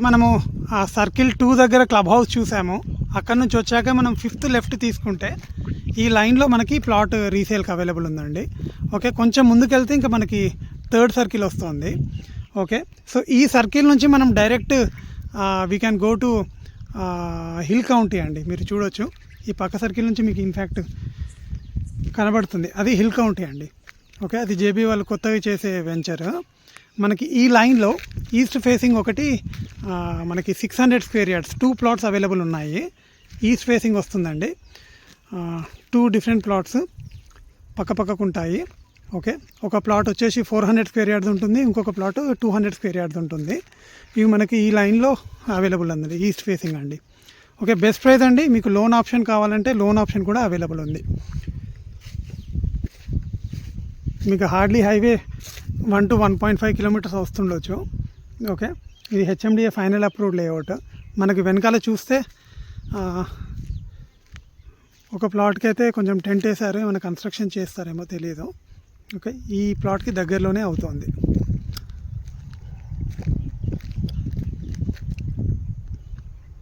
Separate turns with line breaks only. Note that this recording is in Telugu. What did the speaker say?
మనము ఆ సర్కిల్ 2 దగ్గర క్లబ్ హౌస్ చూసాము. అక్కడ నుంచి వచ్చాక మనం 5th లెఫ్ట్ తీసుకుంటే ఈ లైన్లో మనకి ప్లాట్ రీసేల్కి అవైలబుల్ ఉందండి. ఓకే, కొంచెం ముందుకెళ్తే ఇంకా మనకి 3rd సర్కిల్ వస్తుంది. ఓకే, సో ఈ సర్కిల్ నుంచి మనం direct we can go to hill county అండి. మీరు చూడొచ్చు ఈ పక్క సర్కిల్ నుంచి మీకు ఇన్ఫ్యాక్ట్ కనబడుతుంది, అది హిల్ కౌంటీ అండి. ఓకే, అది జేబీ వాళ్ళు కొత్తగా చేసే వెంచర్. మనకి ఈ లైన్లో ఈస్ట్ ఫేసింగ్ ఒకటి మనకి 600 స్క్వేర్ యార్డ్స్ 2 ప్లాట్స్ అవైలబుల్ ఉన్నాయి. ఈస్ట్ ఫేసింగ్ వస్తుందండి. 2 డిఫరెంట్ ప్లాట్స్ పక్కపక్కకు ఉంటాయి. ఓకే, ఒక ప్లాట్ వచ్చేసి 400 స్క్వేర్ యార్డ్స్ ఉంటుంది, ఇంకొక ప్లాట్ 200 స్క్వేర్ యార్డ్స్ ఉంటుంది. ఇవి మనకి ఈ లైన్లో అవైలబుల్ ఉంది, ఈస్ట్ ఫేసింగ్ అండి. ఓకే, బెస్ట్ ప్రైస్ అండి. మీకు లోన్ ఆప్షన్ కావాలంటే లోన్ ఆప్షన్ కూడా అవైలబుల్ ఉంది. మీకు హార్డ్లీ హైవే 1 to 1.5 కిలోమీటర్స్ వస్తుండొచ్చు. ఓకే, ఇది హెచ్ఎండిఏ ఫైనల్ అప్రూవ్డ్ లేఅవుట్. మనకి వెనకాల చూస్తే ఒక ప్లాట్కి అయితే కొంచెం టెంట్ వేసారు, ఏమైనా కన్స్ట్రక్షన్ చేస్తారేమో తెలియదు. ఓకే, ఈ ప్లాట్కి దగ్గరలోనే అవుతుంది.